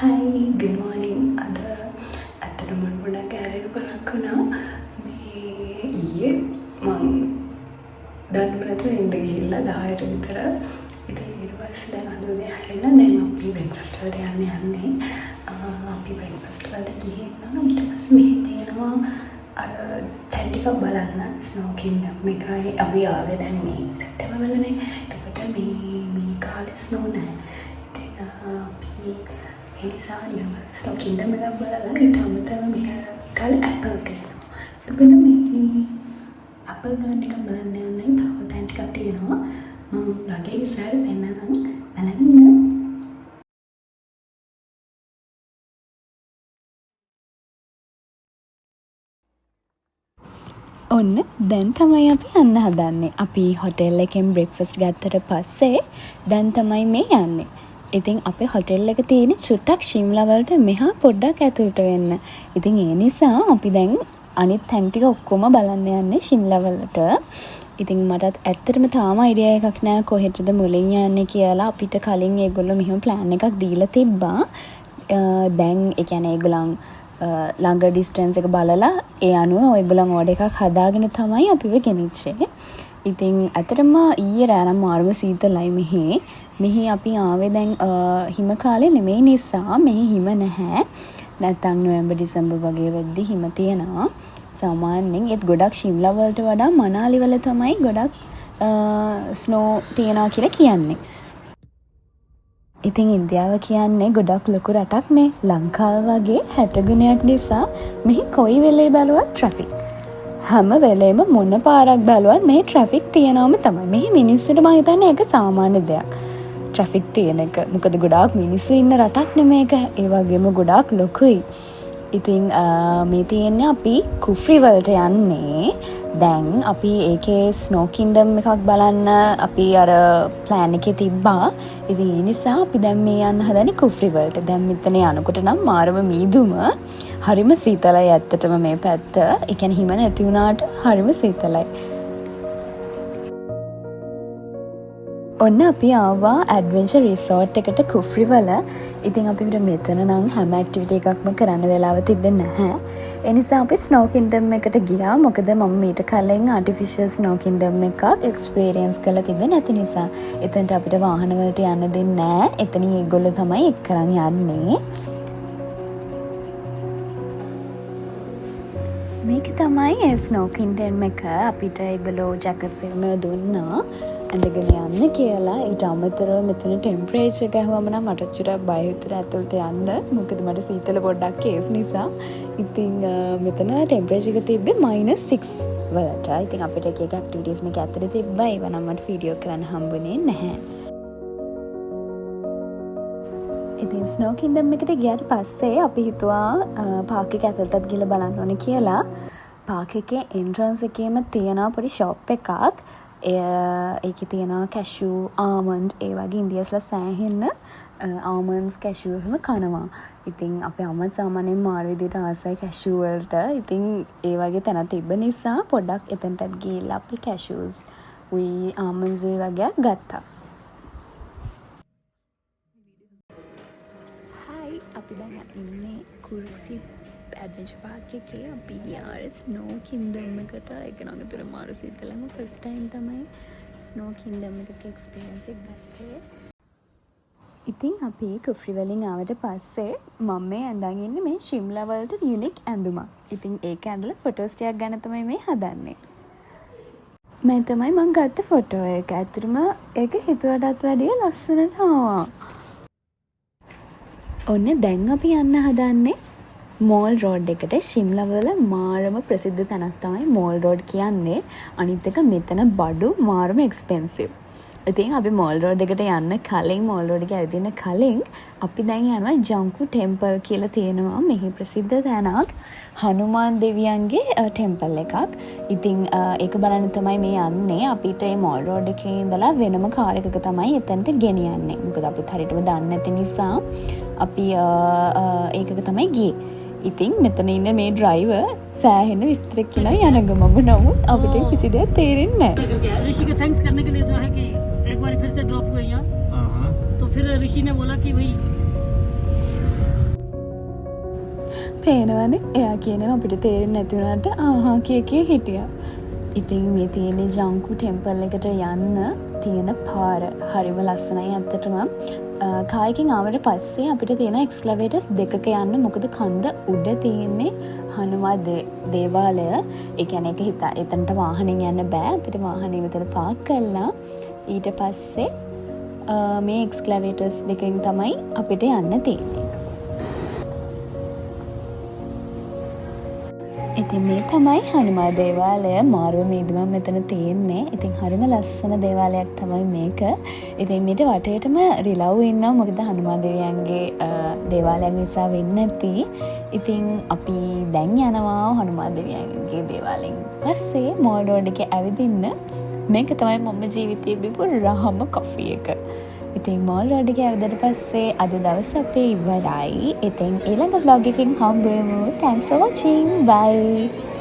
Hi, good morning. අද ඇත්තටම ගොඩක් ඇරෙන පරක් වුණා. මේ ඊයේ මං දන්නේම නැතුව නින්ද ගිහිල්ලා 10ට විතර. ඉතින් ඊට පස්සේ දැන් අද උදේ හැරෙන්න දැන් අපි බ්‍රේක්ෆාස්ට් වලට යන්නේ. අපි බ්‍රේක්ෆාස්ට් වලට ගිහින් ඊට පස්සේ මෙහි තියෙනවා අර තැන් ටිකක් බලන්න ස්නෝ කින්ග්ඩම් එකයි අපි ආවේ දැන් මේ සෙප්ටැම්බර් වලනේ. එතකොට මේ කාලේ ස්නෝ නැහැ. ඉතින් අපි නිසා නිකන් ස්නෝ කින්ග්ඩම් එකක් බලලා ඊට අමතරව මේ කාලේ ඇපල් තියෙනවා. එතකොට මේ ඇපල් ගන්න එක බලන්න යන්නේ තව තැන් ටිකක් තියෙනවා. මම රගේ ඉස්සරහ පෙන්නනම් බලන්න. ඔන්න දැන් තමයි අපි යන්න හදන්නේ. අපි හොටෙල් එකෙන් බ්‍රේක්ෆාස්ට් ගත්තට පස්සේ දැන් තමයි මේ යන්නේ. ඉතින් අපේ හොටෙල් එක තියෙන චුට්ටක් ශිම්ලා වලට මෙහා පොඩ්ඩක් ඇතුළට වෙන්න. ඉතින් ඒ නිසා අපි දැන් අනිත් තැන් ටික ඔක්කොම බලන්න යන්නේ ශිම්ලා වලට. ඉතින් මටත් ඇත්තටම තාම අයිඩියා එකක් නෑ කොහෙටද මුලින් යන්නේ කියලා. අපිට කලින් ඒගොල්ලෝ මෙහෙම ප්ලෑන් එකක් දීලා තිබ්බා. දැන් ඒ කියන්නේ ඒගොල්ලන් ළඟ ඩිස්ටන්ස් එක බලලා ඒ අනුව ඔයගොල්ලන් ඕඩර් එකක් හදාගෙන තමයි අපිව ගෙනිච්චේ. ඉතින් ඇත්තටම ඊයේ රෑ නම් මාරුම සීතලයි මෙහි අපි ආවේ දැන් හිම කාලේ නෙමෙයි නිසා මෙහි හිම නැහැ. නැත්තම් නොවැම්බර් ඩිසෙම්බර් වගේ වෙද්දි හිම තියෙනවා. සාමාන්‍යයෙන් ඒත් ගොඩක් ශිම්ලා වලට වඩා මනාලි වල තමයි ගොඩක් ස්නෝ තියනවා කියලා කියන්නේ. ඉතින් ඉන්දියාව කියන්නේ ගොඩක් ලොකු රටක් නේ. ලංකාව වගේ 60 ගුණයක් නිසා මෙහි කොයි වෙලේ බැලුවත් ට්‍රැෆික්. හැම වෙලේම මොන පාරක් බැලුවත් මේ ට්‍රැෆික් තියෙනවම තමයි. මෙහි මිනිස්සුන්ට මම හිතන්නේ ඒක සාමාන්‍ය දෙයක්. ට්‍රැෆික් තියෙන එක. මොකද ගොඩාක් මිනිස්සු ඉන්න රටක් නේ මේක. ඒ වගේම ගොඩාක් ලොකුයි. ඉතින් මේ තියෙන්නේ අපි කුෆ්රි වලට යන්නේ. දැන් අපි ඒකේ ස්නෝ කින්ග්ඩම් එකක් බලන්න අපි අර ප්ලෑන් එකේ තිබ්බා. ඉතින් ඒ නිසා අපි දැන් මේ යන්න හදන්නේ කුෆ්රි වලට. දැන් මෙතන යනකොට නම් මාරම මීදුම හරිම සීතලයි ඇත්තටම මේ පැත්ත. ඒ කියන්නේ හිම නැති වුණාට හරිම සීතලයි. ඔන්න අපි ආවා ඇඩ්වෙන්චර් රිසෝට් එකට කුෆ්රි වල. ඉතින් අපිට මෙතන නම් හැම ඇක්ටිවිටි එකක්ම කරන්න වෙලාව තිබෙන්නේ නැහැ. ඒ නිසා අපි ස්නෝ කින්ග්ඩම් එකට ගියා. මොකද මම මීට කලින් ආටිෆිෂල් ස්නෝ කින්ග්ඩම් එකක් එක්ස්පීරියන්ස් කරලා තිබෙන්නේ නැති නිසා. එතනට අපිට වාහන වලට යන්න දෙන්නේ නැහැ. එතනින් ඒගොල්ලෝ තමයි එක් කරන් යන්නේ. මේක තමයි ඒ ස්නෝ කින්ග්ඩම් එක. අපිට ඒගොල්ලෝ ජැකට්ස් එහෙම දුන්නා ඇඳගෙන යන්න කියලා. ඊට අමතරව මෙතන ටෙම්පරේචර් එක ගහුවම නම් මට චුට්ටක් බය හිතුණා ඇතුළට යන්න. මොකද මට සීතල පොඩ්ඩක් කේස් නිසා. ඉතින් මෙතන ටෙම්පරේචර් එක තිබ්බේ -6 වලට. ඉතින් අපිට එක එක ඇක්ටිවිටීස් මේක ඇතුලේ තිබ්බා. ඒවා නම් මට වීඩියෝ කරන්න හම්බුනේ නැහැ. ඉතින් ස්නෝ කින්ග්ඩම් එකට ගියාට පස්සේ අපි හිතුවා පාක් එක ඇතුළටත් ගිහලා බලන්න ඕනේ කියලා. පාක් එකේ එන්ට්‍රන්ස් එකේම තියෙනවා පොඩි ෂොප් එකක්. ඒකේ තියෙනවා කැෂූ, ආමන්ඩ්, ඒ වගේ ඉන්දියාස්ලා සෑහෙන්න ආමන්ඩ්ස් කැෂූ එහෙම කනවා. ඉතින් අපේ අම්මා සාමාන්‍යයෙන් මාර විදිහට ආසයි කැෂූ වලට. ඉතින් ඒ වගේ තැන තිබ්බ නිසා පොඩ්ඩක් එතනටත් ගිහිල්ලා අපි කැෂූස් උයි ආමන්ඩ්ස් උයි වගේ ගත්තා. හයි, අපි දැන් ඉන්නේ කුෆ්රි ඇඩ්වෙන්චර් පාක් එකේ. අපි ගියා ස්නෝ කින්ග්ඩම් එකට. ඒක නම් අතර මාරු සීතලම ෆස්ට් ටයිම් තමයි ස්නෝ කින්ග්ඩම් එකක එක්ස්පීරියන්ස් එක ගත්තේ. ඉතින් අපි කුෆ්රි වලින් ආවට පස්සේ මම මේ අඳන් ඉන්නේ මේ ශිම්ලා වලට යුනික් ඇඳුමක්. ඉතින් ඒක ඇඳලා ෆොටෝස් ටිකක් ගන්න තමයි මේ හදන්නේ. මේ තමයි මම ගත්ත ෆොටෝ එක. ඇත්තටම ඒක හිතුවටත් වැඩිය ලස්සනට ආවා. ඔන්න දැන් අපි යන්න හදන්නේ මෝල් රෝඩ් එකට. ශිම්ලා වල මාරම ප්‍රසිද්ධ තැනක් තමයි මෝල් රෝඩ් කියන්නේ. අනිත් එක මෙතන බඩු මාරම එක්ස්පෙන්සිව්. ඉතින් අපි මෝල් රෝඩ් එකට යන්න කලින් මෝල් රෝඩ් එක ඇවිදින්න කලින් අපි දැන් යනවා ජංකු ටෙම්පල් කියලා තියෙනවා. මෙහි ප්‍රසිද්ධ තැනක් හනුමාන් දෙවියන්ගේ ටෙම්පල් එකක්. ඉතින් ඒක බලන්න තමයි මේ යන්නේ. අපිට මේ මෝල් රෝඩ් එකේ ඉඳලා වෙනම කාර් එකක තමයි එතනට ගෙනියන්නේ. මොකද අපිත් හරියටම දන්නේ නැති නිසා අපි ඒකක තමයි ගියේ. ඉතින් මෙතන ඉන්න මේ ड्राइवर सෑහෙන විස්තර කියලා යන ගමම නමුත් අපිට කිසි දෙයක් තේරෙන්නේ නැහැ. ऋषि को थैंक्स करने के लिए जो है कि एक बार फिर से ड्रॉप हुए यहाँ तो फिर ऋषि ने बोला कि भाई පේනවනේ එයා කියනවා අපිට තේරෙන්නේ නැති වුණාට ආහා කිය හිටියා. ඉතින් මේ තියෙන ජංකු ටෙම්පල් එකට යන්න තියෙන පාර හරිම ලස්සනයි ඇත්තටම. කායකින් ආවට පස්සේ අපිට තියෙන එක්ස්කලවේටර්ස් දෙකක යන්න. මොකද කන්ද උඩ තියෙන්නේ හනුමා දේවාලය. ඒ කියන්නේ ඒක හිතා එතනට වාහනෙන් යන්න බෑ. අපිට වාහනේ මෙතන පාක් කරලා ඊට පස්සේ මේ එක්ස්කලවේටර්ස් දෙකෙන් තමයි අපිට යන්න තියෙන්නේ. ඉතින් මේ තමයි හනුමා දේවාලය. මාරුව මීදුමක් මෙතන තියෙන්නේ. ඉතින් හරිම ලස්සන දේවාලයක් තමයි මේක. ඉතින් මේට වටේටම රිලව් ඉන්නවා. මොකද හනුමා දෙවියන්ගේ දේවාලයක් නිසා වෙන්නේ නැති. ඉතින් අපි දැන් යනවා හනුමා දෙවියන්ගේ දේවාලයෙන් පස්සේ මෝල් රෝඩ් එකේ ඇවිදින්න. මේක තමයි මම ජීවිතේ බිපු රහම කොෆි එක. ඉතින් මෝල් රෝඩ් එකේ ඇවිදලා පස්සේ අද දවස අපේ ඉවරයි. ඉතින් ඊළඟ vlog එකකින් හම්බ වෙමු. Thanks for watching. Bye.